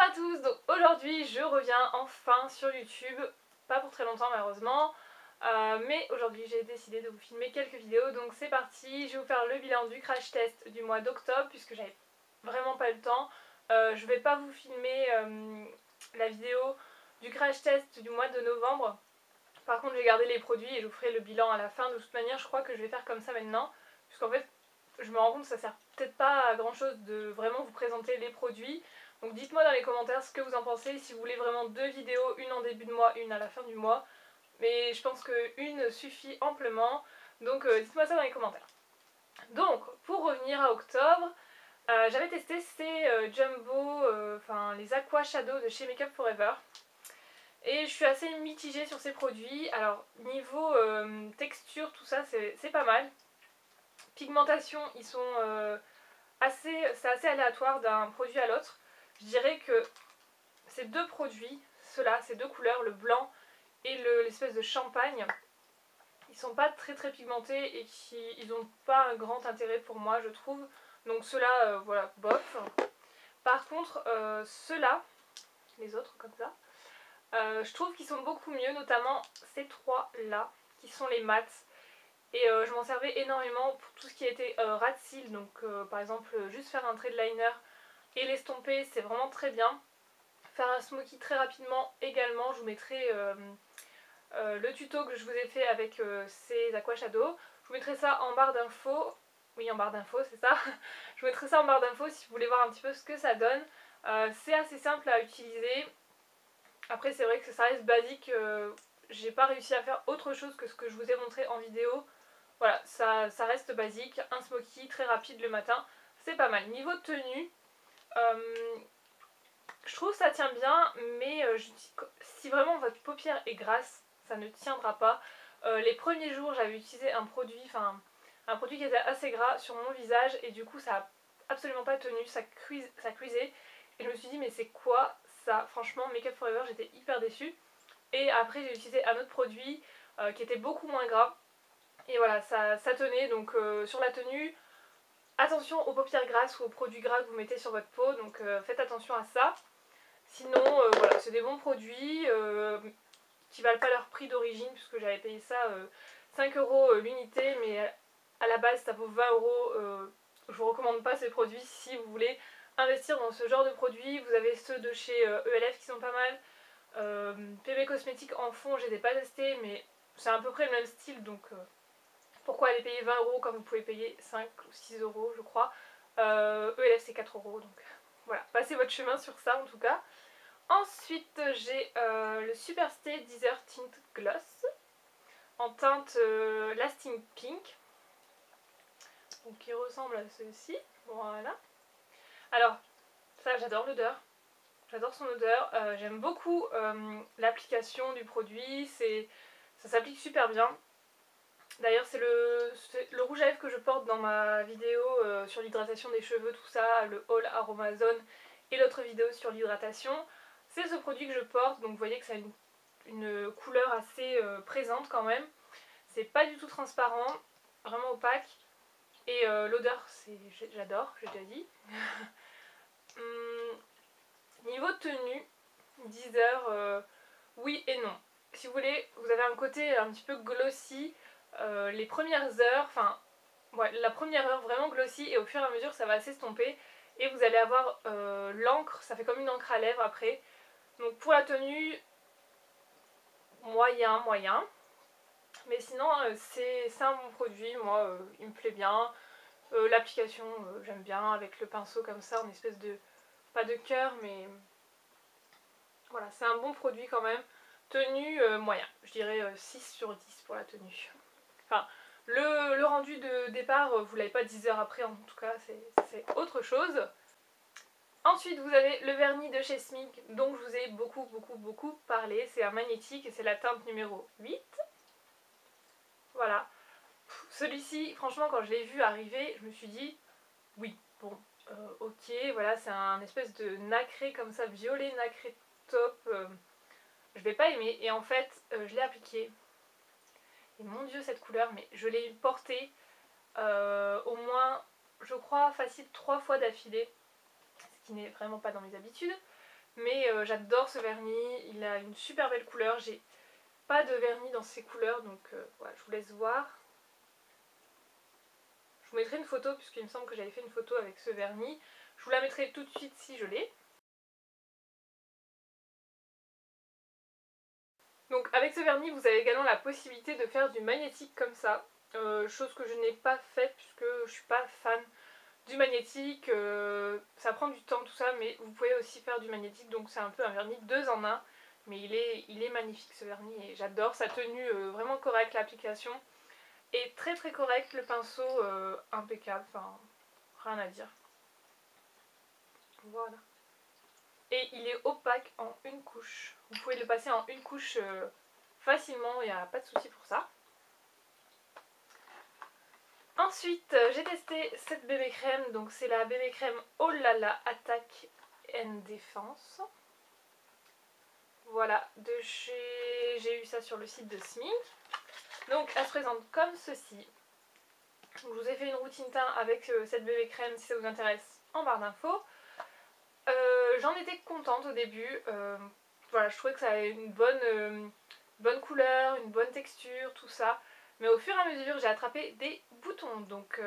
à tous, donc aujourd'hui je reviens enfin sur YouTube, pas pour très longtemps malheureusement, mais aujourd'hui j'ai décidé de vous filmer quelques vidéos, donc c'est parti, je vais vous faire le bilan du crash test du mois d'octobre puisque j'avais vraiment pas le temps. Je vais pas vous filmer la vidéo du crash test du mois de novembre, par contre j'ai gardé les produits et je vous ferai le bilan à la fin. De toute manière je crois que je vais faire comme ça maintenant, puisqu'en fait je me rends compte que ça sert peut-être pas à grand chose de vraiment vous présenter les produits. Donc dites-moi dans les commentaires ce que vous en pensez, si vous voulez vraiment deux vidéos, une en début de mois, une à la fin du mois. Mais je pense qu'une suffit amplement, donc dites-moi ça dans les commentaires. Donc pour revenir à octobre, j'avais testé ces Jumbo, enfin les Aqua Shadow de chez Makeup Forever. Et je suis assez mitigée sur ces produits. Alors niveau texture, tout ça c'est pas mal. Pigmentation, ils sont c'est assez aléatoire d'un produit à l'autre. Je dirais que ces deux produits, ceux-là, ces deux couleurs, le blanc et l'espèce de champagne, ils sont pas très pigmentés et ils n'ont pas un grand intérêt pour moi, je trouve. Donc ceux-là, voilà, bof. Par contre, ceux-là, les autres comme ça, je trouve qu'ils sont beaucoup mieux, notamment ces trois-là, qui sont les mats. Et je m'en servais énormément pour tout ce qui était ras de cils, donc par exemple juste faire un trait de liner et l'estomper, c'est vraiment très bien. Faire un smoky très rapidement également, je vous mettrai le tuto que je vous ai fait avec ces Aqua Shadow. Je vous mettrai ça en barre d'infos, oui en barre d'infos c'est ça. Je vous mettrai ça en barre d'infos si vous voulez voir un petit peu ce que ça donne. C'est assez simple à utiliser. Après c'est vrai que ça reste basique, j'ai pas réussi à faire autre chose que ce que je vous ai montré en vidéo. Voilà, ça reste basique, un smoky très rapide le matin, c'est pas mal. Niveau tenue, je trouve que ça tient bien, mais si vraiment votre paupière est grasse, ça ne tiendra pas. Les premiers jours, j'avais utilisé un produit qui était assez gras sur mon visage et du coup ça a absolument pas tenu, ça cuisait. Et je me suis dit mais c'est quoi ça? Franchement, Makeup Forever, j'étais hyper déçue. Et après j'ai utilisé un autre produit qui était beaucoup moins gras. Et voilà, ça tenait, donc sur la tenue, attention aux paupières grasses ou aux produits gras que vous mettez sur votre peau, donc faites attention à ça. Sinon, voilà, c'est des bons produits qui valent pas leur prix d'origine, puisque j'avais payé ça 5 € l'unité, mais à la base ça vaut 20 €. Je vous recommande pas ces produits si vous voulez investir dans ce genre de produits. Vous avez ceux de chez ELF qui sont pas mal. PB Cosmétiques en fond, je les ai pas testés, mais c'est à peu près le même style, donc pourquoi aller payer 20 € quand vous pouvez payer 5 ou 6 € je crois. ELF c'est 4 €, donc voilà, passez votre chemin sur ça en tout cas. Ensuite j'ai le Superstay Desert Tint Gloss en teinte Lasting Pink, donc qui ressemble à ceci, voilà. Alors ça j'adore l'odeur, j'adore son odeur, j'aime beaucoup l'application du produit, ça s'applique super bien. D'ailleurs c'est le rouge à lèvres que je porte dans ma vidéo sur l'hydratation des cheveux, tout ça, le haul Aromazone et l'autre vidéo sur l'hydratation. C'est ce produit que je porte, donc vous voyez que ça a une couleur assez présente quand même. C'est pas du tout transparent, vraiment opaque. Et l'odeur, j'adore, j'ai déjà dit. Niveau tenue, 10 heures, oui et non. Si vous voulez, vous avez un côté un petit peu glossy. Les premières heures, enfin ouais, la première heure vraiment glossy, et au fur et à mesure ça va s'estomper et vous allez avoir l'encre, ça fait comme une encre à lèvres après. Donc pour la tenue, moyen. Mais sinon c'est un bon produit, moi il me plaît bien. L'application j'aime bien avec le pinceau comme ça en espèce de, pas de cœur mais voilà, c'est un bon produit quand même. Tenue moyen, je dirais 6 sur 10 pour la tenue. Enfin, le rendu de départ, vous l'avez pas 10 heures après, en tout cas, c'est autre chose. Ensuite, vous avez le vernis de chez Smig, dont je vous ai beaucoup parlé. C'est un magnétique et c'est la teinte numéro 8. Voilà. Celui-ci, franchement, quand je l'ai vu arriver, je me suis dit, oui, bon, ok, voilà, c'est un espèce de nacré comme ça, violet nacré top. Je vais pas aimer, et en fait, je l'ai appliqué. Et mon dieu cette couleur, mais je l'ai portée au moins, je crois, facile 3 fois d'affilée, ce qui n'est vraiment pas dans mes habitudes. Mais j'adore ce vernis, il a une super belle couleur. J'ai pas de vernis dans ces couleurs, donc voilà, je vous laisse voir. Je vous mettrai une photo puisqu'il me semble que j'avais fait une photo avec ce vernis. Je vous la mettrai tout de suite si je l'ai. Donc avec ce vernis vous avez également la possibilité de faire du magnétique comme ça. Chose que je n'ai pas faite puisque je suis pas fan du magnétique. Ça prend du temps tout ça, mais vous pouvez aussi faire du magnétique. Donc c'est un peu un vernis 2 en 1. Mais il est magnifique ce vernis et j'adore sa tenue vraiment correcte, l'application est très très correcte, le pinceau impeccable, enfin rien à dire. Voilà. Et il est opaque en une couche. Vous pouvez le passer en une couche facilement, il n'y a pas de souci pour ça. Ensuite, j'ai testé cette bébé crème, donc c'est la bébé crème Oh là là Attack and Défense. Voilà, j'ai eu ça sur le site de Smink. Donc elle se présente comme ceci. Je vous ai fait une routine teint avec cette bébé crème si ça vous intéresse en barre d'infos. J'en étais contente au début, voilà, je trouvais que ça avait une bonne couleur, une bonne texture, tout ça. Mais au fur et à mesure j'ai attrapé des boutons, donc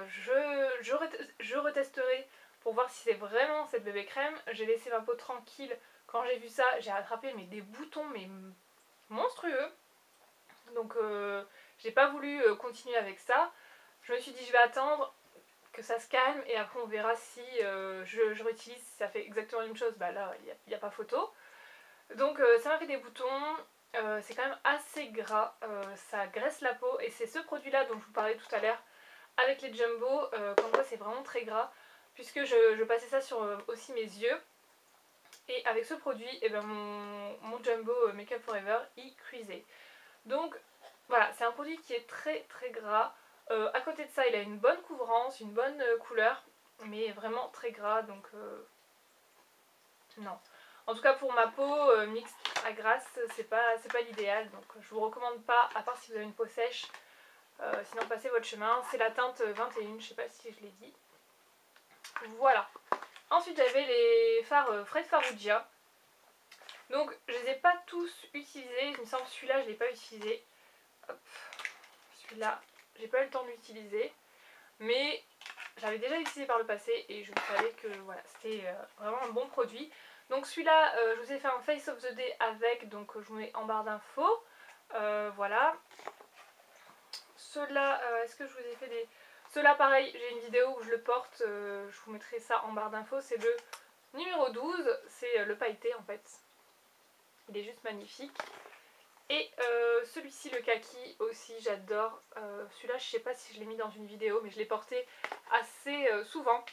je retesterai pour voir si c'est vraiment cette bébé crème. J'ai laissé ma peau tranquille quand j'ai vu ça, j'ai attrapé mais des boutons mais monstrueux. Donc j'ai pas voulu continuer avec ça. Je me suis dit je vais attendre que ça se calme et après on verra si je réutilise, si ça fait exactement la même chose. Bah là il n'y a pas photo. Donc ça m'a fait des boutons, c'est quand même assez gras, ça graisse la peau et c'est ce produit là dont je vous parlais tout à l'heure avec les Jumbo, comme quoi c'est vraiment très gras puisque je passais ça sur aussi mes yeux. Et avec ce produit, et ben mon Jumbo Make Up Forever il cuisait. Donc voilà, c'est un produit qui est très très gras. À côté de ça, il a une bonne couvrance, une bonne couleur, mais vraiment très gras, donc non. En tout cas pour ma peau mixte à grasse, c'est pas l'idéal, donc je vous recommande pas, à part si vous avez une peau sèche. Sinon passez votre chemin. C'est la teinte 21, je sais pas si je l'ai dit. Voilà. Ensuite j'avais les fards Fred Farrugia. Donc je les ai pas tous utilisés, il me semble celui-là je l'ai pas utilisé. Hop. Celui-là, j'ai pas eu le temps de l'utiliser, mais j'avais déjà utilisé par le passé et je savais que voilà, c'était vraiment un bon produit. Donc celui-là, je vous ai fait un Face of the Day avec, donc je vous mets en barre d'infos. Voilà. Ceux-là, est-ce que je vous ai fait des... Ceux-là, pareil, j'ai une vidéo où je le porte, je vous mettrai ça en barre d'infos. C'est le numéro 12, c'est le pailleté en fait. Il est juste magnifique. Et celui-ci, le kaki aussi, j'adore. Celui-là, je sais pas si je l'ai mis dans une vidéo, mais je l'ai porté assez souvent.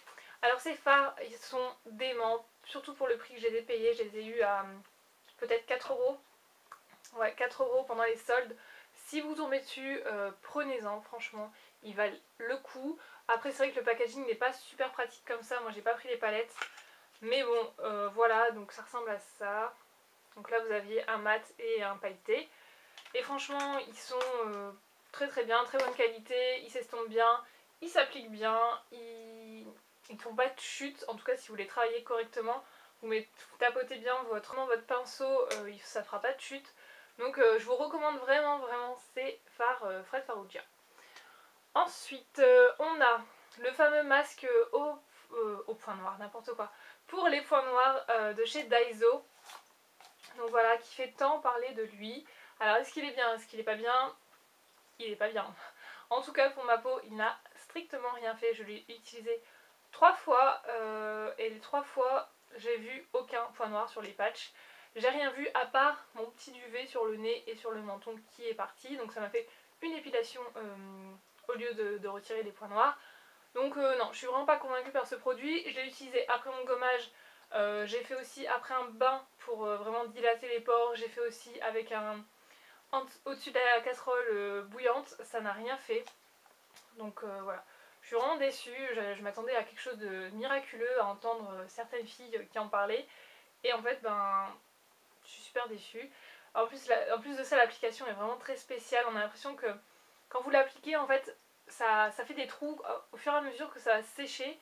Alors ces fards, ils sont déments, surtout pour le prix que j'ai payé. Je les ai eu à peut-être 4 euros. Ouais, 4 euros pendant les soldes. Si vous tombez dessus, prenez-en, franchement, ils valent le coup. Après, c'est vrai que le packaging n'est pas super pratique comme ça. Moi, j'ai pas pris les palettes. Mais bon, voilà, donc ça ressemble à ça. Donc là vous aviez un mat et un pailleté. Et franchement ils sont très très bien, très bonne qualité, ils s'estompent bien, ils s'appliquent bien, ils ne font pas de chute. En tout cas si vous les travaillez correctement, vous tapotez bien votre pinceau, ça fera pas de chute. Donc je vous recommande vraiment ces fards Fred Farrugia. Ensuite on a le fameux masque au point noir, n'importe quoi, pour les points noirs de chez Daiso. Donc voilà, qui fait tant parler de lui. Alors est-ce qu'il est bien, est-ce qu'il est pas bien? Il est pas bien. En tout cas pour ma peau, il n'a strictement rien fait. Je l'ai utilisé 3 fois et les 3 fois j'ai vu aucun point noir sur les patchs. J'ai rien vu à part mon petit duvet sur le nez et sur le menton qui est parti. Donc ça m'a fait une épilation au lieu de retirer les points noirs. Donc non, je suis vraiment pas convaincue par ce produit. Je l'ai utilisé après mon gommage. J'ai fait aussi après un bain pour vraiment dilater les pores. J'ai fait aussi avec au-dessus de la casserole bouillante. Ça n'a rien fait. Donc voilà. Je suis vraiment déçue. Je m'attendais à quelque chose de miraculeux, à entendre certaines filles qui en parlaient. Et en fait, ben, je suis super déçue. En plus de ça, l'application est vraiment très spéciale. On a l'impression que quand vous l'appliquez, en fait, ça fait des trous au fur et à mesure que ça va sécher.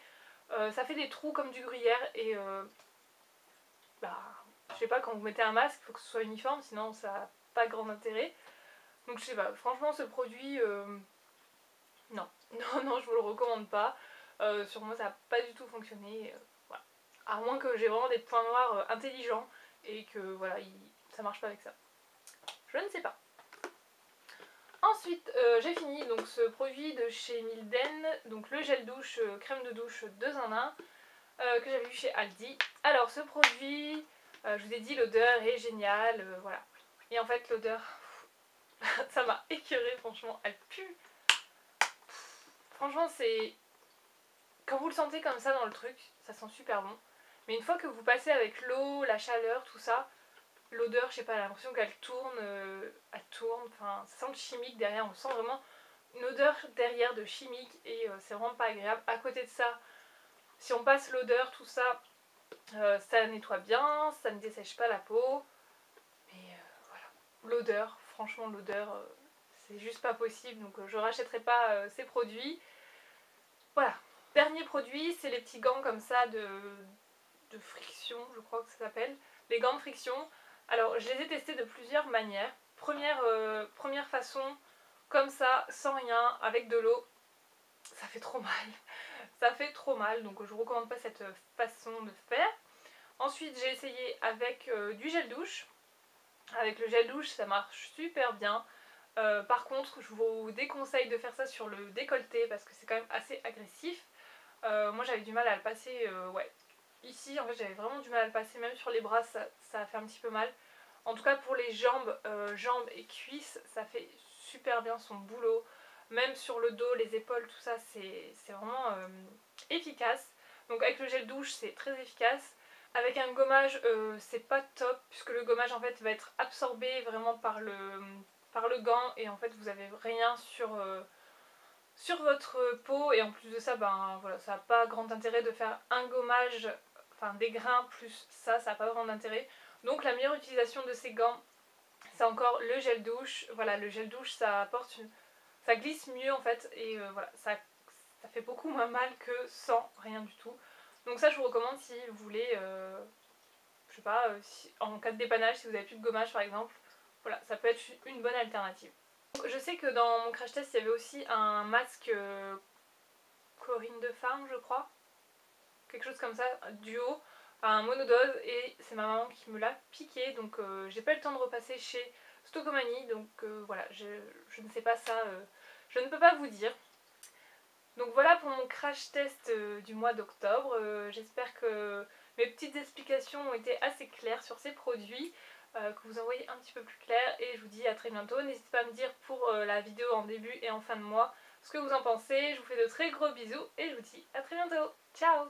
Ça fait des trous comme du gruyère et bah, je sais pas, quand vous mettez un masque, il faut que ce soit uniforme, sinon ça n'a pas grand intérêt. Donc je sais pas, franchement ce produit, non, non, je vous le recommande pas. Sur moi ça n'a pas du tout fonctionné, voilà. À moins que j'ai vraiment des points noirs intelligents et que voilà, ça marche pas avec ça. Je ne sais pas. Ensuite, j'ai fini donc ce produit de chez Milden, donc le gel douche, crème de douche 2 en 1, que j'avais vu chez Aldi. Alors ce produit, je vous ai dit l'odeur est géniale, voilà. Et en fait l'odeur, ça m'a écœurée, franchement, elle pue. Franchement c'est... Quand vous le sentez comme ça dans le truc, ça sent super bon. Mais une fois que vous passez avec l'eau, la chaleur, tout ça, l'odeur, je sais pas, l'impression qu'elle tourne, enfin ça sent le chimique derrière, on sent vraiment une odeur derrière de chimique et c'est vraiment pas agréable. À côté de ça, si on passe l'odeur, tout ça, ça nettoie bien, ça ne dessèche pas la peau. Mais voilà, l'odeur, franchement l'odeur, c'est juste pas possible, donc je rachèterai pas ces produits. Voilà, dernier produit, c'est les petits gants comme ça de friction, je crois que ça s'appelle, les gants de friction. Alors je les ai testés de plusieurs manières. Première façon, comme ça, sans rien, avec de l'eau, ça fait trop mal. Ça fait trop mal, donc je vous recommande pas cette façon de faire. Ensuite j'ai essayé avec du gel douche. Avec le gel douche ça marche super bien. Par contre je vous déconseille de faire ça sur le décolleté parce que c'est quand même assez agressif. Moi j'avais du mal à le passer, ouais. Ici en fait j'avais vraiment du mal à le passer, même sur les bras ça a fait un petit peu mal. En tout cas pour les jambes, jambes et cuisses, ça fait super bien son boulot. Même sur le dos, les épaules, tout ça, c'est vraiment efficace. Donc avec le gel douche, c'est très efficace. Avec un gommage, c'est pas top, puisque le gommage en fait va être absorbé vraiment par le gant, et en fait vous avez rien sur votre peau, et en plus de ça, ben voilà, ça n'a pas grand intérêt de faire un gommage, enfin des grains plus ça n'a pas vraiment d'intérêt. Donc la meilleure utilisation de ces gants, c'est encore le gel douche. Voilà, le gel douche ça apporte ça glisse mieux en fait, et voilà, ça fait beaucoup moins mal que sans rien du tout. Donc ça je vous recommande si vous voulez, je sais pas, en cas de dépannage, si vous avez plus de gommage par exemple, voilà, ça peut être une bonne alternative. Je sais que dans mon crash test il y avait aussi un masque Corinne de Farm je crois, quelque chose comme ça, duo, un monodose, et c'est ma maman qui me l'a piqué, donc j'ai pas eu le temps de repasser chez Stocomanie, donc voilà, je ne sais pas ça, je ne peux pas vous dire. Donc voilà pour mon crash test du mois d'octobre. J'espère que mes petites explications ont été assez claires sur ces produits, que vous en voyez un petit peu plus clair, et je vous dis à très bientôt. N'hésitez pas à me dire pour la vidéo en début et en fin de mois ce que vous en pensez. Je vous fais de très gros bisous et je vous dis à très bientôt. Ciao!